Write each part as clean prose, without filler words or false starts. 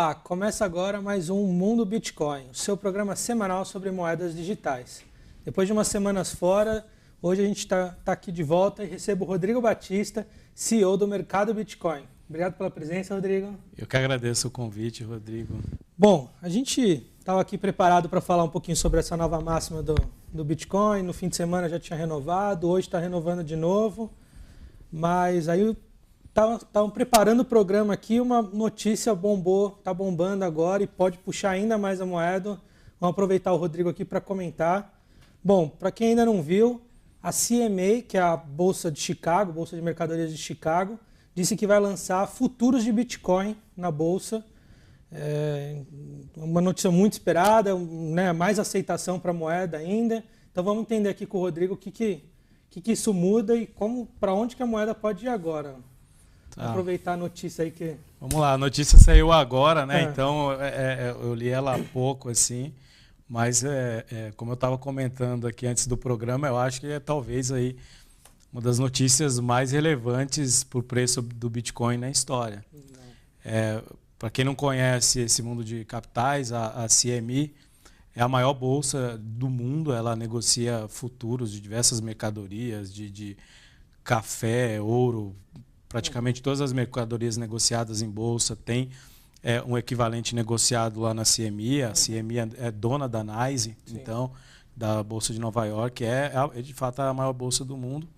Olá, começa agora mais um Mundo Bitcoin, o seu programa semanal sobre moedas digitais. Depois de umas semanas fora, hoje a gente está aqui de volta e recebo o Rodrigo Batista, CEO do Mercado Bitcoin. Obrigado pela presença, Rodrigo. Eu que agradeço o convite, Rodrigo. Bom, a gente estava aqui preparado para falar um pouquinho sobre essa nova máxima do Bitcoin. No fim de semana já tinha renovado, hoje está renovando de novo. Mas aí estavam preparando o programa aqui, uma notícia bombou, está bombando agora e pode puxar ainda mais a moeda. Vamos aproveitar o Rodrigo aqui para comentar. Bom, para quem ainda não viu, a CMA, que é a Bolsa de Chicago, Bolsa de Mercadorias de Chicago, disse que vai lançar futuros de Bitcoin na Bolsa. Uma notícia muito esperada, né, mais aceitação para a moeda ainda. Então vamos entender aqui com o Rodrigo o que isso muda e para onde que a moeda pode ir agora. Tá. Aproveitar a notícia aí que... Vamos lá, a notícia saiu agora, né? Então eu li ela há pouco, assim, mas como eu estava comentando aqui antes do programa, eu acho que é talvez aí uma das notícias mais relevantes para o preço do Bitcoin na história. Para quem não conhece esse mundo de capitais, a CME é a maior bolsa do mundo, ela negocia futuros de diversas mercadorias, de café, ouro, praticamente todas as mercadorias negociadas em bolsa tem um equivalente negociado lá na CME. A CME é dona da NYSE, então, da Bolsa de Nova York, é de fato a maior bolsa do mundo.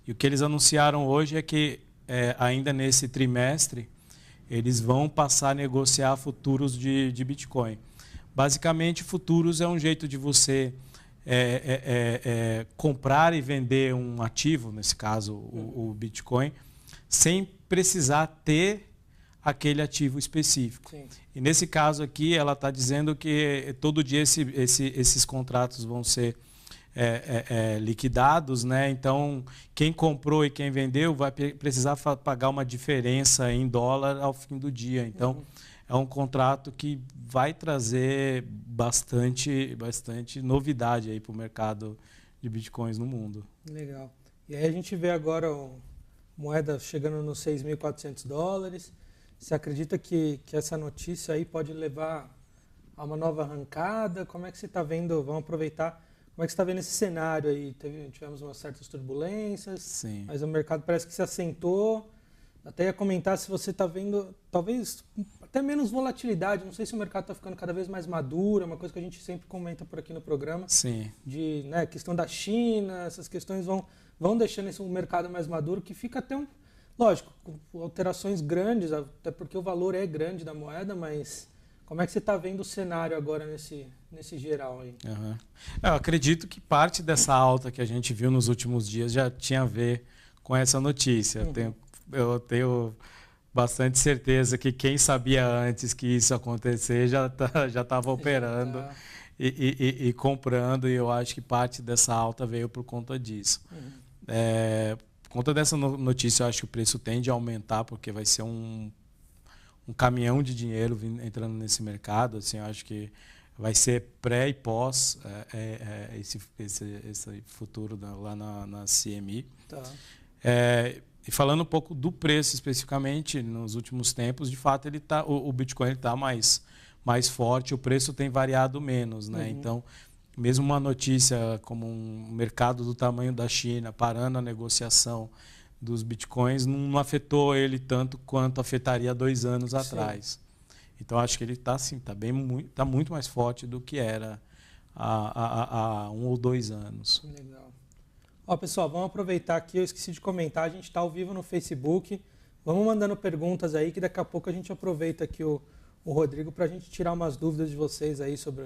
E o que eles anunciaram hoje é que, ainda nesse trimestre, eles vão passar a negociar futuros de Bitcoin. Basicamente, futuros é um jeito de você comprar e vender um ativo, nesse caso o Bitcoin, sem precisar ter aquele ativo específico. Sim. E nesse caso aqui, ela está dizendo que todo dia esses contratos vão ser liquidados, né? Então, quem comprou e quem vendeu vai precisar pagar uma diferença em dólar ao fim do dia. Então, é um contrato que vai trazer bastante novidade para o mercado de bitcoins no mundo. Legal. E aí a gente vê agora moeda chegando nos $6.400. Você acredita que essa notícia aí pode levar a uma nova arrancada? Como é que você está vendo? Vamos aproveitar. Como é que você está vendo esse cenário aí? Tivemos umas certas turbulências, sim, mas o mercado parece que se assentou. Até ia comentar se você está vendo, talvez, até menos volatilidade. Não sei se o mercado está ficando cada vez mais maduro, é uma coisa que a gente sempre comenta por aqui no programa. Sim. De questão da China, essas questões vão deixando esse mercado mais maduro, que fica até lógico, com alterações grandes, até porque o valor é grande da moeda, mas como é que você está vendo o cenário agora nesse geral aí? Uhum. Eu acredito que parte dessa alta que a gente viu nos últimos dias já tinha a ver com essa notícia. Eu tenho bastante certeza que quem sabia antes que isso acontecer já estava operando e comprando, e eu acho que parte dessa alta veio por conta disso. Por conta dessa notícia, eu acho que o preço tende a aumentar, porque vai ser um caminhão de dinheiro entrando nesse mercado. Assim, eu acho que vai ser pré e pós esse futuro lá na CME. Tá. E falando um pouco do preço especificamente, nos últimos tempos, de fato, o Bitcoin está mais forte, o preço tem variado menos, né? Então, mesmo uma notícia como um mercado do tamanho da China parando a negociação dos Bitcoins não afetou ele tanto quanto afetaria 2 anos atrás. Então, acho que ele está muito mais forte do que era há 1 ou 2 anos. Legal. Ó, pessoal, vamos aproveitar aqui, eu esqueci de comentar, a gente está ao vivo no Facebook, vamos mandando perguntas aí, que daqui a pouco a gente aproveita aqui o Rodrigo para a gente tirar umas dúvidas de vocês aí sobre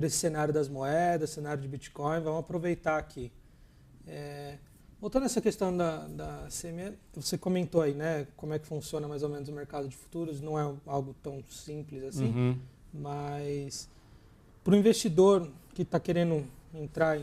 esse cenário das moedas, cenário de Bitcoin, vamos aproveitar aqui. Voltando a essa questão da CME, você comentou aí, né, como é que funciona mais ou menos o mercado de futuros, não é algo tão simples assim, mas para o investidor que está querendo entrar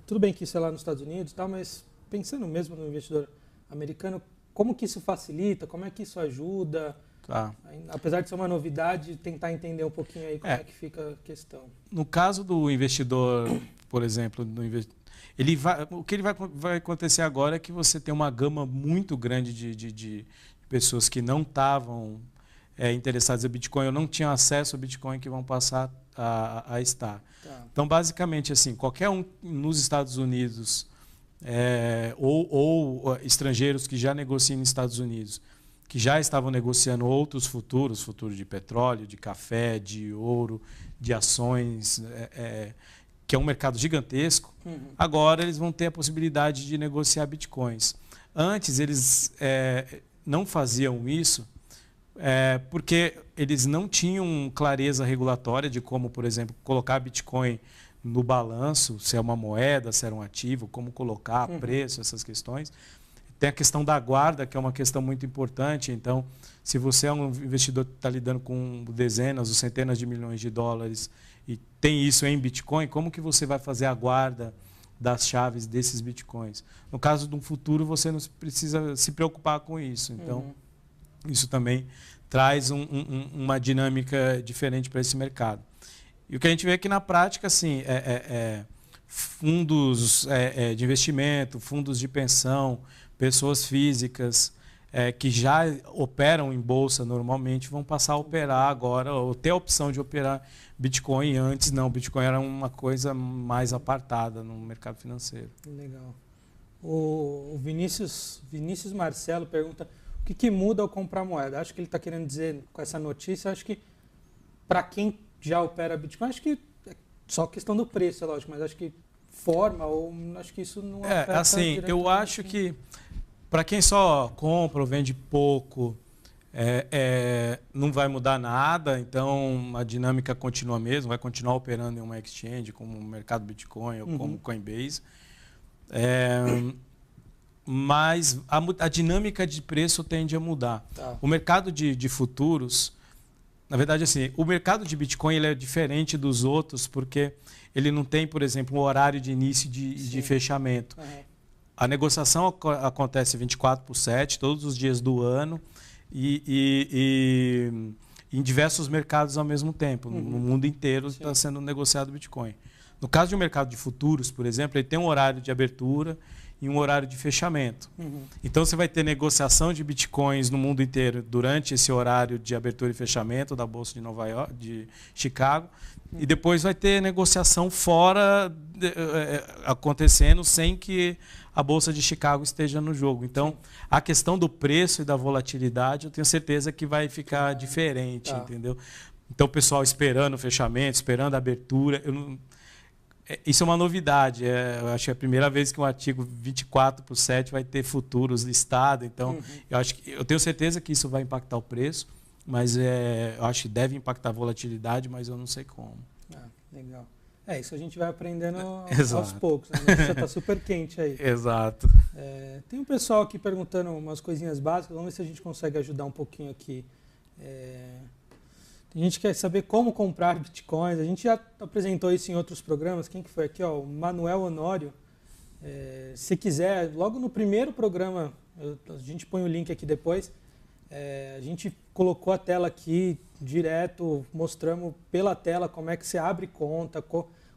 tudo bem que isso é lá nos Estados Unidos, tá, mas pensando mesmo no investidor americano, como que isso facilita, como é que isso ajuda? Tá. Apesar de ser uma novidade, tentar entender um pouquinho aí como é que fica a questão. No caso do investidor, por exemplo, o que vai acontecer agora é que você tem uma gama muito grande de pessoas que não estavam interessados em Bitcoin ou não tinham acesso ao Bitcoin que vão passar a estar. Tá. Então, basicamente, assim, qualquer um nos Estados Unidos ou estrangeiros que já negociam nos Estados Unidos, que já estavam negociando outros futuros de petróleo, de café, de ouro, de ações, que é um mercado gigantesco, agora eles vão ter a possibilidade de negociar bitcoins. Antes, eles não faziam isso porque eles não tinham clareza regulatória de como, por exemplo, colocar bitcoin no balanço, se é uma moeda, se era um ativo, como colocar, preço, essas questões. Tem a questão da guarda, que é uma questão muito importante. Então, se você é um investidor que está lidando com dezenas ou centenas de milhões de dólares e tem isso em Bitcoin, como que você vai fazer a guarda das chaves desses Bitcoins? No caso de um futuro, você não precisa se preocupar com isso. Então, isso também traz uma dinâmica diferente para esse mercado. E o que a gente vê aqui na prática, assim, fundos de investimento, fundos de pensão, pessoas físicas que já operam em bolsa normalmente vão passar a operar agora, ou ter a opção de operar Bitcoin. Antes não, Bitcoin era uma coisa mais apartada no mercado financeiro. Legal. O Vinícius Marcelo pergunta o que muda ao comprar moeda. Acho que ele está querendo dizer com essa notícia, acho que para quem já opera Bitcoin, acho que é só questão do preço, é lógico, mas acho que forma, ou acho que isso não afeta assim, eu acho que para quem só compra ou vende pouco, não vai mudar nada, então a dinâmica continua mesmo, vai continuar operando em uma exchange como o mercado Bitcoin ou como Coinbase. Mas a dinâmica de preço tende a mudar. Tá. O mercado de futuros, na verdade, assim, o mercado de Bitcoin ele é diferente dos outros porque ele não tem, por exemplo, um horário de início e de fechamento. A negociação acontece 24/7, todos os dias do ano, e em diversos mercados ao mesmo tempo. No mundo inteiro está sendo negociado Bitcoin. No caso de um mercado de futuros, por exemplo, ele tem um horário de abertura e um horário de fechamento. Então, você vai ter negociação de Bitcoins no mundo inteiro durante esse horário de abertura e fechamento da Bolsa de Nova York, de Chicago, e depois vai ter negociação fora acontecendo sem que a Bolsa de Chicago esteja no jogo. Então, a questão do preço e da volatilidade, eu tenho certeza que vai ficar diferente, entendeu? Então, o pessoal esperando o fechamento, esperando a abertura. Isso é uma novidade. Eu acho que é a primeira vez que um artigo 24/7 vai ter futuros listado. Então, eu tenho certeza que isso vai impactar o preço, mas eu acho que deve impactar a volatilidade, mas eu não sei como. Legal. Isso a gente vai aprendendo aos poucos. Né? Você está super quente aí. Exato. Tem um pessoal aqui perguntando umas coisinhas básicas. Vamos ver se a gente consegue ajudar um pouquinho aqui. Tem gente que quer saber como comprar bitcoins. A gente já apresentou isso em outros programas. Quem que foi aqui? O Manuel Honório. Se quiser, logo no primeiro programa, a gente põe o link aqui depois. A gente colocou a tela aqui direto, mostramos pela tela como é que você abre conta,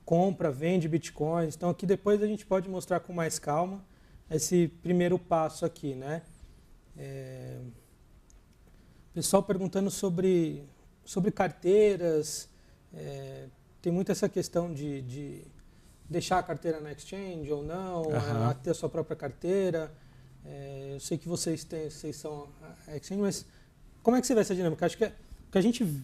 compra, vende bitcoins. Então aqui depois a gente pode mostrar com mais calma esse primeiro passo aqui, né? Pessoal perguntando sobre carteiras, tem muito essa questão de deixar a carteira na exchange ou não, ter a sua própria carteira. Eu sei que vocês são a exchange, mas como é que você vê essa dinâmica? Acho que o que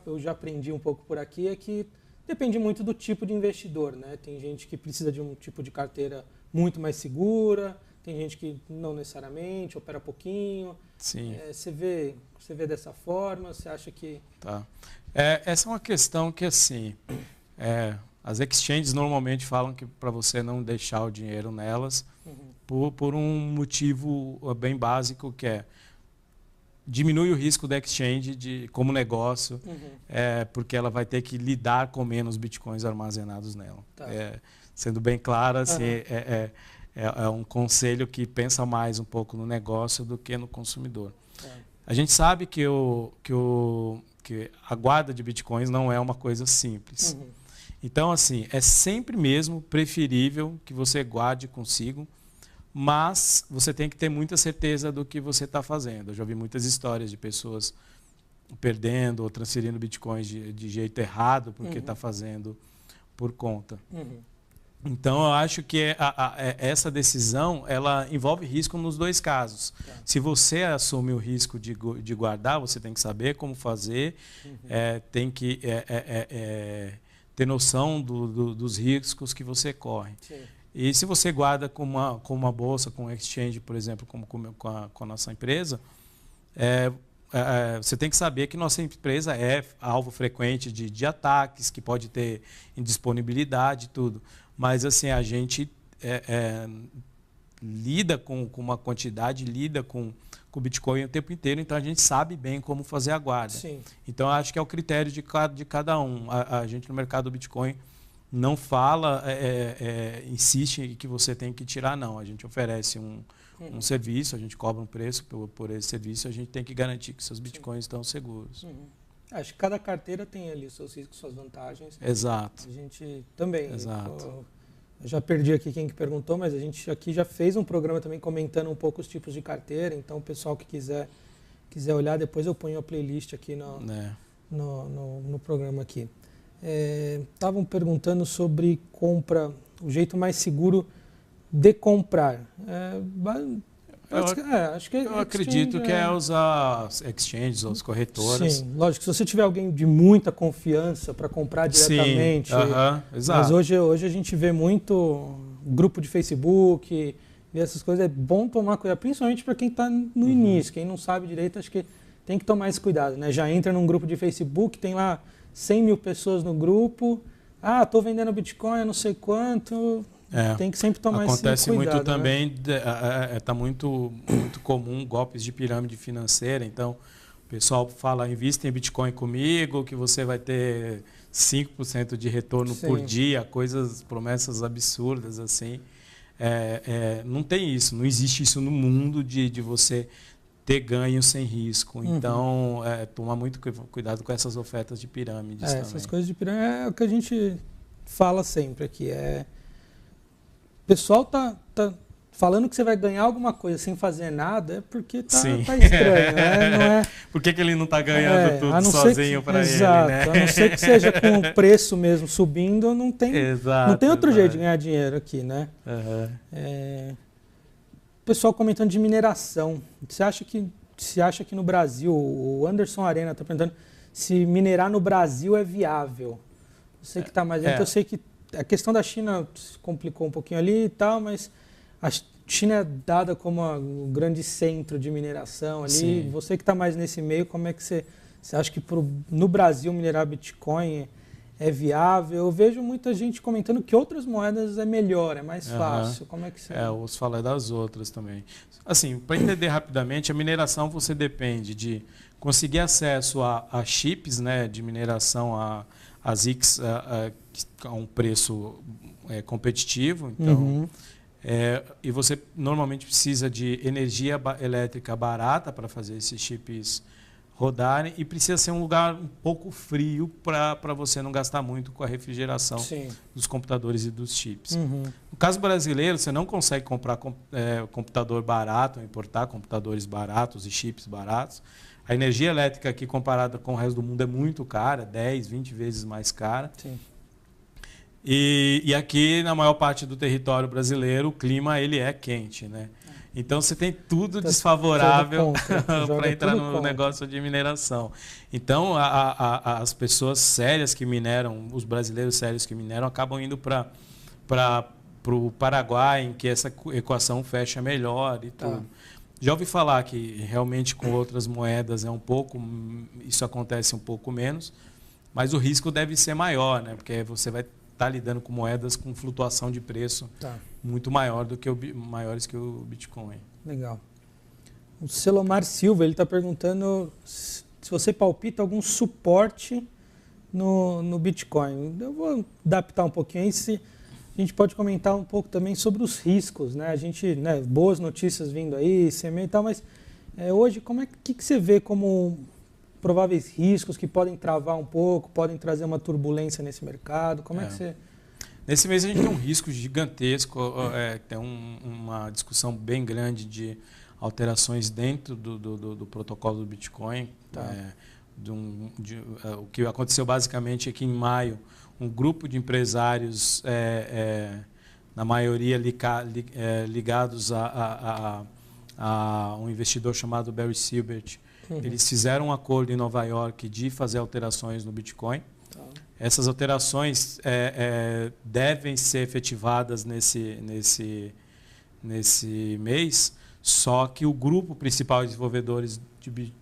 eu já aprendi um pouco por aqui é que depende muito do tipo de investidor, né? Tem gente que precisa de um tipo de carteira muito mais segura, tem gente que não necessariamente, opera pouquinho. Sim. Você vê dessa forma? Você acha que... Tá. Essa é uma questão que, assim, as exchanges normalmente falam que para você não deixar o dinheiro nelas por um motivo bem básico, que diminui o risco da exchange como negócio, porque ela vai ter que lidar com menos bitcoins armazenados nela. Tá. Sendo bem clara, assim, é um conselho que pensa mais um pouco no negócio do que no consumidor. A gente sabe que a guarda de bitcoins não é uma coisa simples. Então, assim, é sempre mesmo preferível que você guarde consigo, mas você tem que ter muita certeza do que você está fazendo. Eu já vi muitas histórias de pessoas perdendo ou transferindo bitcoins de jeito errado, porque está fazendo por conta. Então, eu acho que essa decisão ela envolve risco nos dois casos. Se você assume o risco de guardar, você tem que saber como fazer, tem que ter noção dos riscos que você corre. Sim. E se você guarda com uma bolsa, com um exchange, por exemplo, como com a nossa empresa, você tem que saber que nossa empresa é alvo frequente de ataques, que pode ter indisponibilidade e tudo. Mas assim, a gente lida com uma quantidade, lida com o Bitcoin o tempo inteiro, então a gente sabe bem como fazer a guarda. Sim. Então, acho que é o critério de cada um. A gente no mercado do Bitcoin não fala, insiste que você tem que tirar, não. A gente oferece um serviço, a gente cobra um preço por esse serviço, a gente tem que garantir que seus Bitcoins estão seguros. Acho que cada carteira tem ali os seus riscos, suas vantagens. Exato. A gente também. Exato. Eu já perdi aqui quem que perguntou, mas a gente aqui já fez um programa também comentando um pouco os tipos de carteira. Então, o pessoal que quiser olhar, depois eu ponho a playlist aqui no programa aqui. Estavam perguntando sobre compra, o jeito mais seguro de comprar. Eu acredito que é usar exchanges, as corretoras. Sim, lógico. Se você tiver alguém de muita confiança para comprar diretamente. Sim, exato. Mas hoje a gente vê muito grupo de Facebook, vê essas coisas. É bom tomar cuidado, principalmente para quem está no início. Quem não sabe direito, acho que tem que tomar esse cuidado, né? Já entra num grupo de Facebook, tem lá 100 mil pessoas no grupo. Estou vendendo Bitcoin, não sei quanto. Tem que sempre tomar esse cuidado. Acontece muito também, está muito comum golpes de pirâmide financeira. Então, o pessoal fala, invista em Bitcoin comigo, que você vai ter 5% de retorno por dia, promessas absurdas assim. Não tem isso, não existe isso no mundo de você ter ganho sem risco. Então, tomar muito cuidado com essas ofertas de pirâmides também. Essas coisas de pirâmide é o que a gente fala sempre aqui. O pessoal tá falando que você vai ganhar alguma coisa sem fazer nada, é porque tá estranho, né? Não é... Por que ele não está ganhando tudo sozinho para ele, né? A não ser que seja com o preço mesmo subindo, não tem outro jeito de ganhar dinheiro aqui, né? O pessoal comentando de mineração. Você acha que no Brasil, o Anderson Arena está perguntando se minerar no Brasil é viável. Você que está mais dentro, eu sei que a questão da China se complicou um pouquinho ali e tal, mas a China é dada como um grande centro de mineração ali. Sim. Você que está mais nesse meio, como é que você acha que no Brasil minerar Bitcoin é viável? Eu vejo muita gente comentando que outras moedas é melhor, é mais fácil. Como é que você... eu ouço falar das outras também. Assim, para entender rapidamente, a mineração você depende de conseguir acesso a chips, né, de mineração, a ASICs a um preço competitivo. Então, e você normalmente precisa de energia elétrica barata para fazer esses chips rodarem e precisa ser um lugar um pouco frio para você não gastar muito com a refrigeração dos computadores e dos chips. No caso brasileiro, você não consegue comprar computador barato, importar computadores baratos e chips baratos. A energia elétrica aqui, comparada com o resto do mundo, é muito cara, 10, 20 vezes mais cara. Sim. E aqui, na maior parte do território brasileiro, o clima ele é quente, né? Então, você tem tudo desfavorável para entrar no negócio de mineração. Então, as pessoas sérias que mineram, os brasileiros sérios que mineram, acabam indo para o Paraguai, em que essa equação fecha melhor e tudo. Já ouvi falar que realmente com outras moedas isso acontece um pouco menos, mas o risco deve ser maior, né? Porque você vai estar lidando com moedas com flutuação de preço muito maiores que o Bitcoin. Legal. O Celomar Silva, ele está perguntando se você palpita algum suporte no Bitcoin. Eu vou adaptar um pouquinho aí, se a gente pode comentar um pouco também sobre os riscos, né? A gente, boas notícias vindo aí, CME e tal, mas hoje, que você vê como prováveis riscos que podem travar um pouco, podem trazer uma turbulência nesse mercado? Como é que você... Nesse mês a gente tem um risco gigantesco, tem uma discussão bem grande de alterações dentro do protocolo do Bitcoin. o que aconteceu basicamente aqui em maio, um grupo de empresários, na maioria ligados a um investidor chamado Barry Silbert. Eles fizeram um acordo em Nova York de fazer alterações no Bitcoin. Essas alterações devem ser efetivadas nesse mês, só que o grupo principal de desenvolvedores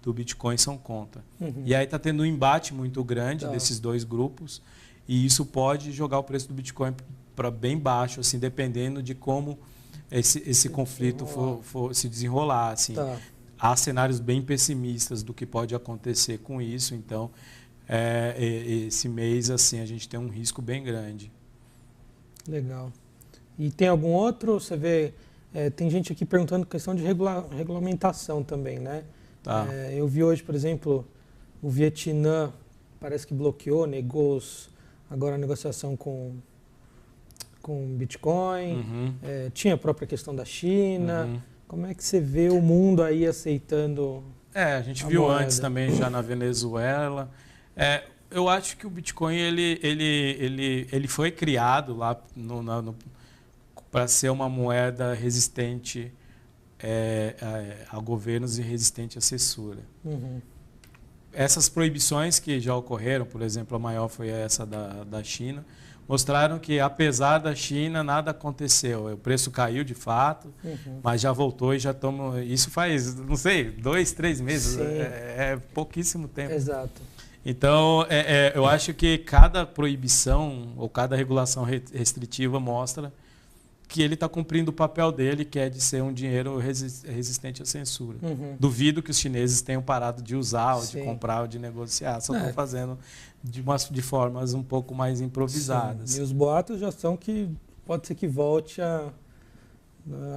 do Bitcoin são contra. E aí está tendo um embate muito grande desses dois grupos, e isso pode jogar o preço do Bitcoin para bem baixo, assim, dependendo de como esse conflito for se desenrolar. Assim. Há cenários bem pessimistas do que pode acontecer com isso, então esse mês assim, a gente tem um risco bem grande. Legal. E tem algum outro? Você vê, tem gente aqui perguntando questão de regulamentação também, né? Eu vi hoje, por exemplo, o Vietnã parece que bloqueou, negou agora a negociação com Bitcoin. Tinha a própria questão da China. Como é que você vê o mundo aí aceitando a gente viu moeda antes também já na Venezuela. Eu acho que o Bitcoin ele foi criado lá para ser uma moeda resistente a governos e resistente à censura. Essas proibições que já ocorreram, por exemplo, a maior foi essa da China, mostraram que, apesar da China, nada aconteceu. O preço caiu de fato, mas já voltou e já estamos... Isso faz, não sei, 2, 3 meses. É pouquíssimo tempo. Exato. Então, eu acho que cada proibição ou cada regulação restritiva mostra que ele está cumprindo o papel dele, que é de ser um dinheiro resistente à censura. Duvido que os chineses tenham parado de usar, ou de comprar, ou de negociar. Só estão fazendo de formas um pouco mais improvisadas. Sim. E os boatos já são que pode ser que volte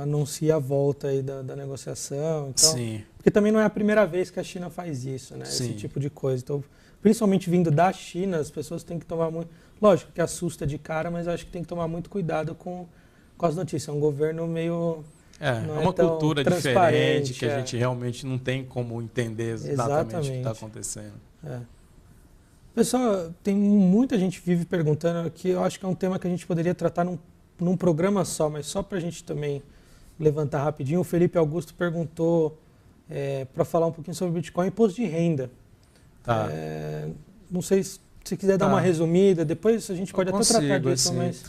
anuncie a volta aí da negociação. Então, porque também não é a primeira vez que a China faz isso, né? Esse tipo de coisa. Então, principalmente vindo da China, as pessoas têm que tomar muito... Lógico que assusta de cara, mas acho que tem que tomar muito cuidado com as notícias. É um governo meio... É uma cultura diferente que a gente realmente não tem como entender exatamente o que está acontecendo. Pessoal, tem muita gente vive perguntando que eu acho que é um tema que a gente poderia tratar num programa só, mas só para a gente também levantar rapidinho. O Felipe Augusto perguntou para falar um pouquinho sobre Bitcoin e imposto de renda. Não sei se você quiser dar uma resumida, depois a gente pode até tratar disso, mas...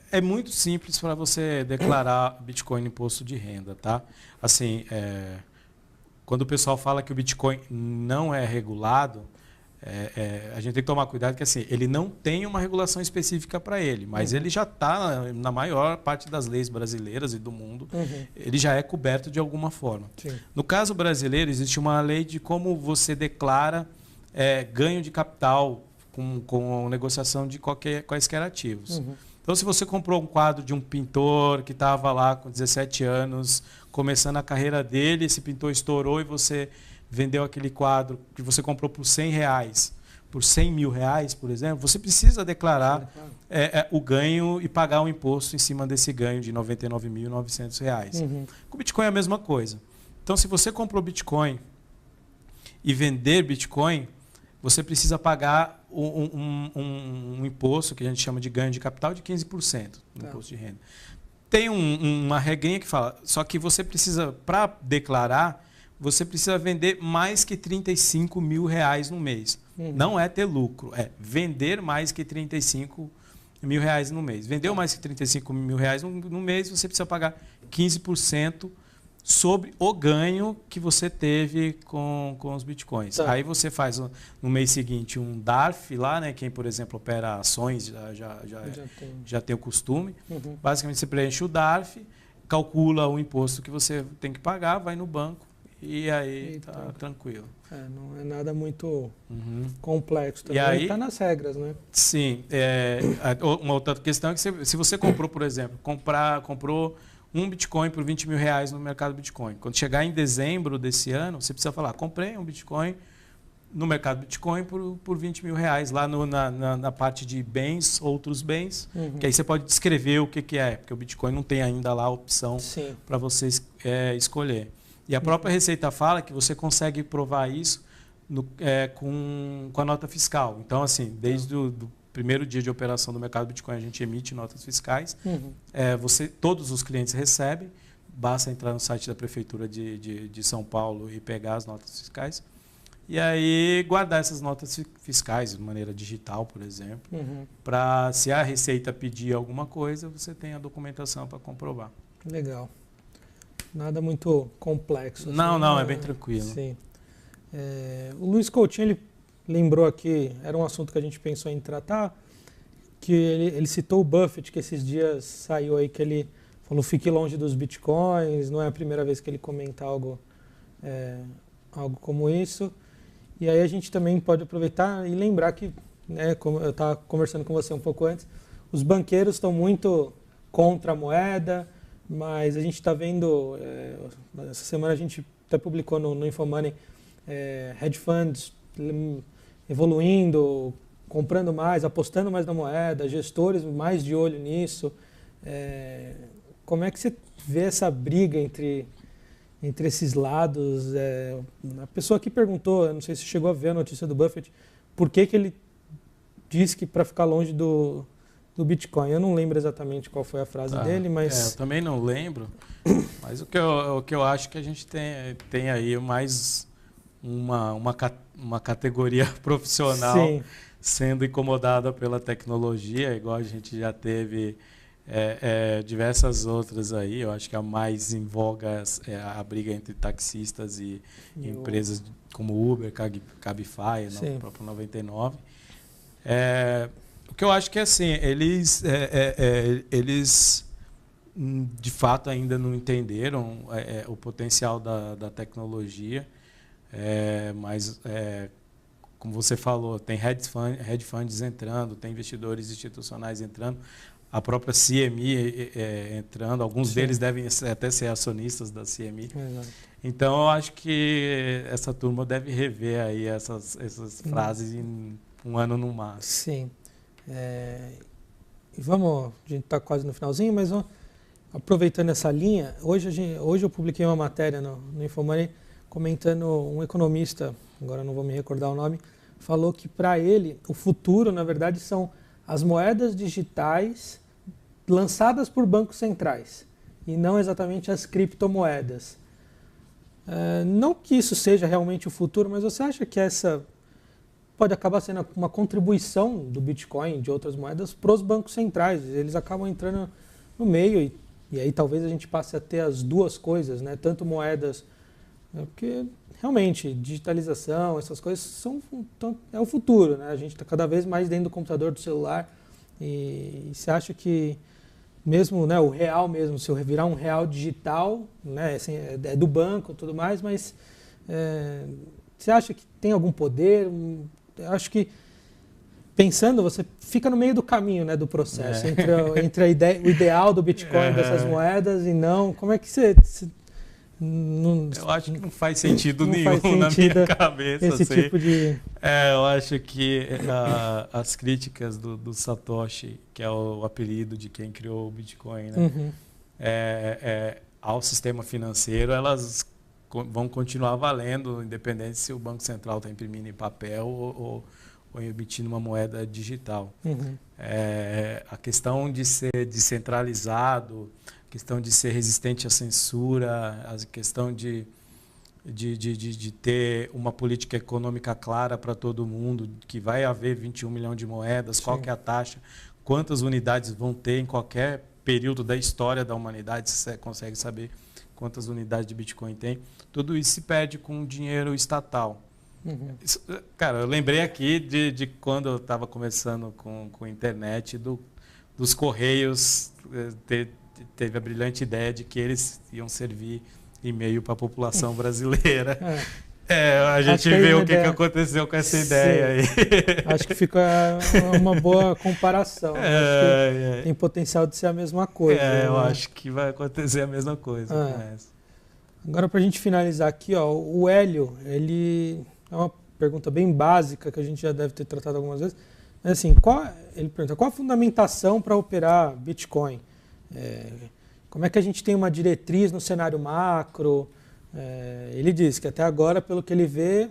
É muito simples para você declarar Bitcoin no imposto de renda, tá? Assim, quando o pessoal fala que o Bitcoin não é regulado, a gente tem que tomar cuidado que assim, ele não tem uma regulação específica para ele, mas ele já está na maior parte das leis brasileiras e do mundo, ele já é coberto de alguma forma. No caso brasileiro, existe uma lei de como você declara ganho de capital com negociação de quaisquer ativos. Então, se você comprou um quadro de um pintor que estava lá com 17 anos, começando a carreira dele, esse pintor estourou e você vendeu aquele quadro que você comprou por R$100, por R$100 mil, por exemplo, você precisa declarar o ganho e pagar um imposto em cima desse ganho de R$99.900. Com o Bitcoin é a mesma coisa. Então, se você comprou Bitcoin e vender Bitcoin, você precisa pagar um imposto que a gente chama de ganho de capital de 15% no imposto de renda. Tem uma regrinha que fala, só que você precisa, para declarar, você precisa vender mais que R$35 mil no mês. Não é ter lucro, é vender mais que R$35 mil no mês. Vendeu mais que R$35 mil no mês, você precisa pagar 15% sobre o ganho que você teve com os bitcoins. Aí você faz no mês seguinte um DARF lá, né? Quem, por exemplo, opera ações já tem o costume. Basicamente você preenche o DARF, calcula o imposto que você tem que pagar, vai no banco e aí está tranquilo. Não é nada muito complexo. Também está nas regras, né? Sim. Uma outra questão é que se você comprou, por exemplo, comprou um Bitcoin por R$20 mil no mercado Bitcoin. Quando chegar em dezembro desse ano, você precisa falar, comprei um Bitcoin no mercado Bitcoin por R$20 mil lá na parte de bens, outros bens, que aí você pode descrever o que é, porque o Bitcoin não tem ainda lá a opção para você escolher. E a própria Receita fala que você consegue provar isso com a nota fiscal. Então, assim, desde o primeiro dia de operação do mercado Bitcoin, a gente emite notas fiscais. Todos os clientes recebem. Basta entrar no site da Prefeitura de São Paulo e pegar as notas fiscais. E aí guardar essas notas fiscais de maneira digital, por exemplo, para, se a Receita pedir alguma coisa, você tem a documentação para comprovar. Legal. Nada muito complexo. Não, é bem tranquilo. Sim. O Luiz Coutinho, ele lembrou aqui, era um assunto que a gente pensou em tratar, que ele citou o Buffett, que esses dias saiu aí, que ele falou, fique longe dos bitcoins, não é a primeira vez que ele comenta algo como isso. E aí a gente também pode aproveitar e lembrar que, né, como eu estava conversando com você um pouco antes, os banqueiros estão muito contra a moeda, mas a gente está vendo, essa semana a gente até publicou no Infomoney, hedge funds evoluindo, comprando mais, apostando mais na moeda, gestores mais de olho nisso. Como é que você vê essa briga entre esses lados? A pessoa que perguntou, eu não sei se chegou a ver a notícia do Buffett, por que ele disse que para ficar longe do Bitcoin. Eu não lembro exatamente qual foi a frase dele, mas... eu também não lembro, mas o que eu acho que a gente tem aí mais uma categoria profissional, sim, sendo incomodada pela tecnologia, igual a gente já teve diversas outras aí. Eu acho que a mais em voga é a briga entre taxistas e empresas como Uber, Cabify, o próprio 99. O que eu acho que assim, eles de fato ainda não entenderam o potencial da tecnologia, mas como você falou, tem hedge funds entrando, tem investidores institucionais entrando, a própria CME entrando, alguns deles devem até ser acionistas da CME. Exato. Então eu acho que essa turma deve rever aí essas frases em um ano no máximo. Sim. E a gente está quase no finalzinho, mas aproveitando essa linha, hoje eu publiquei uma matéria no Infomoney comentando, um economista, agora não vou me recordar o nome, falou que para ele o futuro, na verdade, são as moedas digitais lançadas por bancos centrais e não exatamente as criptomoedas. Não que isso seja realmente o futuro, mas você acha que essa pode acabar sendo uma contribuição do Bitcoin, de outras moedas, para os bancos centrais? Eles acabam entrando no meio e aí talvez a gente passe a ter as duas coisas, né? Tanto moedas, porque realmente digitalização, essas coisas é o futuro, né? A gente está cada vez mais dentro do computador, do celular, e você acha que mesmo, né, o real mesmo, se eu virar um real digital, né, assim, é do banco e tudo mais, mas você acha que tem algum poder? Eu acho que, pensando, você fica no meio do caminho, né, do processo, entre a ideia, o ideal do Bitcoin, dessas moedas, e não. Como é que você eu acho que não faz sentido nenhum na minha cabeça. Esse assim. Tipo de... eu acho que as críticas do Satoshi, que é o apelido de quem criou o Bitcoin, né? Ao sistema financeiro, elas vão continuar valendo, independente se o Banco Central está imprimindo em papel ou emitindo uma moeda digital. A questão de ser descentralizado, a questão de ser resistente à censura, a questão de ter uma política econômica clara para todo mundo, que vai haver 21 milhões de moedas, qual que é a taxa, quantas unidades vão ter em qualquer período da história da humanidade, você consegue saber quantas unidades de Bitcoin tem. Tudo isso se perde com dinheiro estatal. Isso, cara, eu lembrei aqui de quando eu estava começando com a internet, dos Correios teve a brilhante ideia de que eles iam servir e-mail para a população brasileira. A gente vê o que aconteceu com essa ideia aí. Acho que fica uma boa comparação. Acho que tem potencial de ser a mesma coisa. Eu acho que vai acontecer a mesma coisa. Agora, para a gente finalizar aqui, o Hélio, ele é uma pergunta bem básica que a gente já deve ter tratado algumas vezes. Mas assim, ele pergunta, qual a fundamentação para operar Bitcoin? Como é que a gente tem uma diretriz no cenário macro? Ele diz que até agora, pelo que ele vê,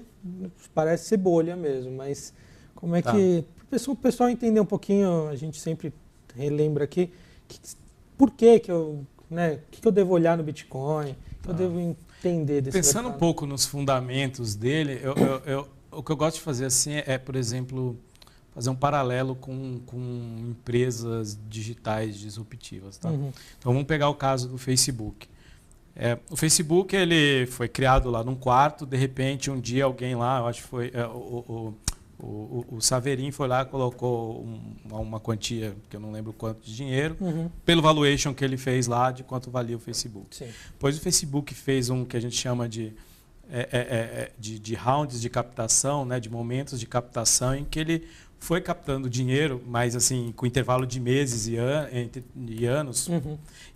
parece ser bolha mesmo, mas como é que... Para o pessoal entender um pouquinho, a gente sempre relembra aqui, por que eu, né, o que eu devo olhar no Bitcoin, o que eu devo entender desse Pensando mercado. um pouco nos fundamentos dele, o que eu gosto de fazer assim por exemplo, fazer um paralelo com empresas digitais disruptivas. Tá? Então vamos pegar o caso do Facebook. O Facebook ele foi criado lá num quarto, de repente um dia alguém lá, eu acho que foi o Saverin foi lá e colocou uma quantia, que eu não lembro quanto de dinheiro, pelo valuation que ele fez lá de quanto valia o Facebook. Sim. Depois o Facebook fez um que a gente chama de rounds de captação, né, de momentos de captação, em que ele foi captando dinheiro, mas assim, com intervalo de meses e anos.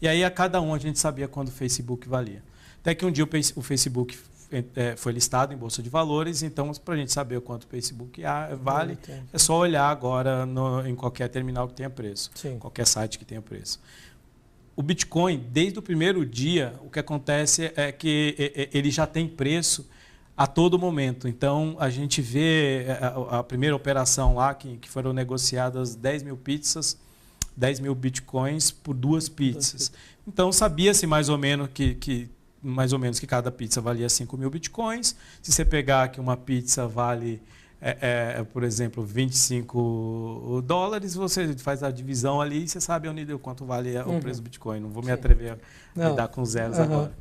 E aí a cada um a gente sabia quando o Facebook valia. Até que um dia o Facebook foi listado em Bolsa de Valores, então para a gente saber o quanto o Facebook vale, é só olhar agora em qualquer terminal que tenha preço, qualquer site que tenha preço. O Bitcoin, desde o primeiro dia, o que acontece é que ele já tem preço a todo momento. Então, a gente vê a primeira operação lá, que foram negociadas 10 mil pizzas, 10 mil bitcoins por 2 pizzas. Então, sabia-se mais ou menos que cada pizza valia 5 mil bitcoins. Se você pegar que uma pizza vale, por exemplo, $25, você faz a divisão ali e você sabe quanto vale o preço do Bitcoin. Não vou me atrever a lidar com zeros agora.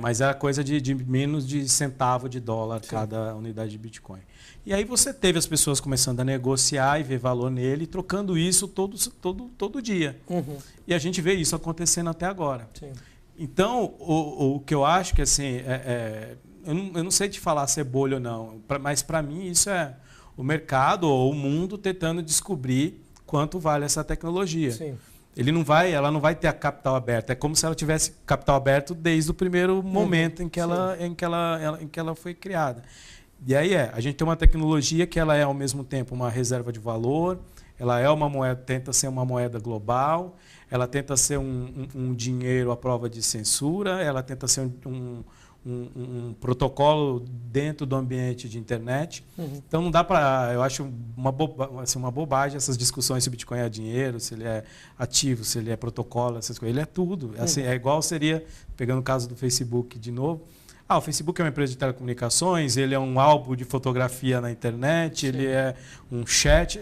Mas era coisa de menos de centavo de dólar cada unidade de Bitcoin. E aí você teve as pessoas começando a negociar e ver valor nele, trocando isso todo dia. E a gente vê isso acontecendo até agora. Sim. Então, o que eu acho que assim, eu não sei te falar se é bolha ou não, mas para mim isso é o mercado ou o mundo tentando descobrir quanto vale essa tecnologia. Sim. Ela não vai ter a capital aberta. É como se ela tivesse capital aberto desde o primeiro momento em que ela foi criada. E aí a gente tem uma tecnologia que ela é ao mesmo tempo uma reserva de valor, ela é uma moeda, tenta ser uma moeda global, ela tenta ser um dinheiro à prova de censura, ela tenta ser um protocolo dentro do ambiente de internet. Então não dá para, eu acho uma bobagem essas discussões se o Bitcoin é dinheiro, se ele é ativo, se ele é protocolo, essas coisas. Ele é tudo. Assim, é igual seria, pegando o caso do Facebook de novo, o Facebook é uma empresa de telecomunicações, ele é um álbum de fotografia na internet, ele é um chat,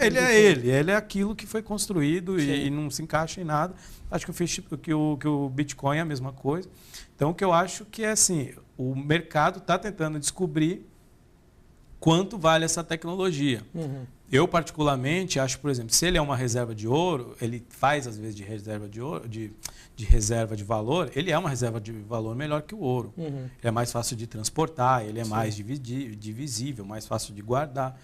ele é aquilo que foi construído e não se encaixa em nada. Acho que o Bitcoin é a mesma coisa. Então, o que eu acho que é assim, o mercado está tentando descobrir quanto vale essa tecnologia. Eu, particularmente, acho, por exemplo, se ele é uma reserva de ouro, ele faz, às vezes, de reserva de ouro, de reserva de valor, ele é uma reserva de valor melhor que o ouro. Ele é mais fácil de transportar, ele é mais divisível, mais fácil de guardar.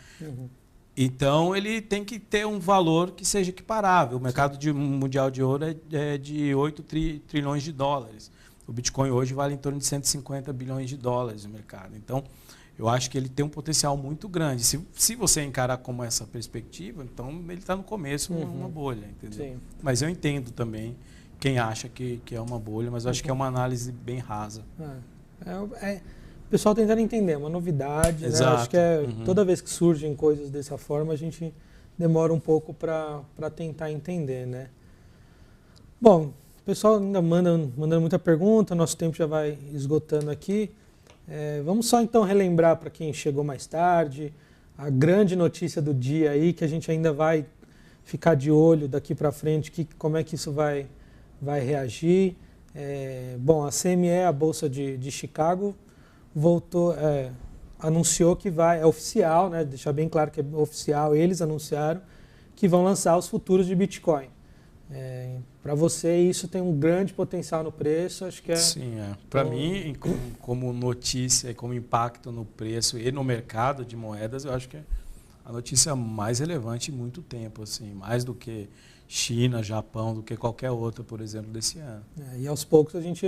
Então, ele tem que ter um valor que seja equiparável. O mercado mundial de ouro é de 8 trilhões de dólares. O Bitcoin hoje vale em torno de 150 bilhões de dólares no mercado. Então, eu acho que ele tem um potencial muito grande. Se você encarar como essa perspectiva, então ele está no começo uma bolha, entendeu? Sim. Mas eu entendo também quem acha que é uma bolha, mas eu acho que é uma análise bem rasa. O pessoal tentando entender, é uma novidade. Exato. Né? Acho que toda vez que surgem coisas dessa forma, a gente demora um pouco para tentar entender, né? Bom, o pessoal ainda mandando muita pergunta, nosso tempo já vai esgotando aqui. Vamos só então relembrar para quem chegou mais tarde, a grande notícia do dia aí, que a gente ainda vai ficar de olho daqui para frente, como é que isso vai reagir. Bom, a CME, a Bolsa de Chicago, voltou, anunciou que é oficial, né, deixar bem claro que é oficial, eles anunciaram que vão lançar os futuros de Bitcoin. Para você, isso tem um grande potencial no preço, acho que Sim, Para mim, como notícia e como impacto no preço e no mercado de moedas, eu acho que é a notícia mais relevante em muito tempo, assim, mais do que China, Japão, do que qualquer outra, por exemplo, desse ano. E aos poucos a gente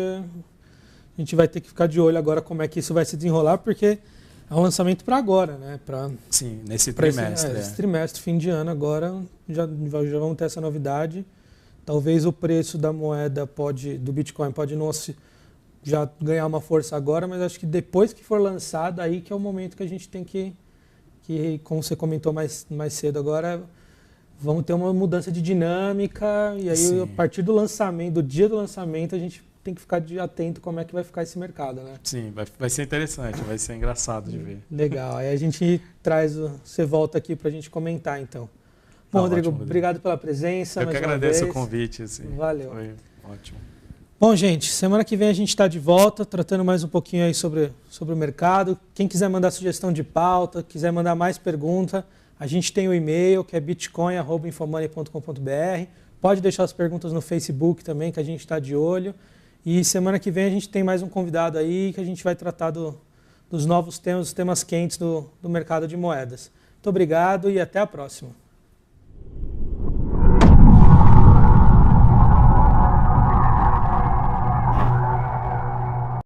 vai ter que ficar de olho agora como é que isso vai se desenrolar, porque é um lançamento para agora, né? Sim, nesse trimestre. Esse trimestre, fim de ano, agora já vamos ter essa novidade. Talvez o preço da moeda do Bitcoin já ganhar uma força agora, mas acho que depois que for lançado, aí que é o momento que a gente tem que como você comentou mais cedo agora, vamos ter uma mudança de dinâmica, e aí Sim. a partir do lançamento, do dia do lançamento, a gente tem que ficar atento como é que vai ficar esse mercado, né? Sim, vai ser interessante, vai ser engraçado de ver. Legal, aí a gente você volta aqui para a gente comentar, então. Bom, Rodrigo, obrigado pela presença. Eu que agradeço o convite. Assim. Valeu. Foi ótimo. Bom, gente, semana que vem a gente está de volta, tratando mais um pouquinho aí sobre o mercado. Quem quiser mandar sugestão de pauta, quiser mandar mais pergunta, a gente tem o e-mail, que é bitcoin@infomoney.com.br. Pode deixar as perguntas no Facebook também, que a gente está de olho. E semana que vem a gente tem mais um convidado aí, que a gente vai tratar dos novos temas, os temas quentes do mercado de moedas. Muito obrigado e até a próxima.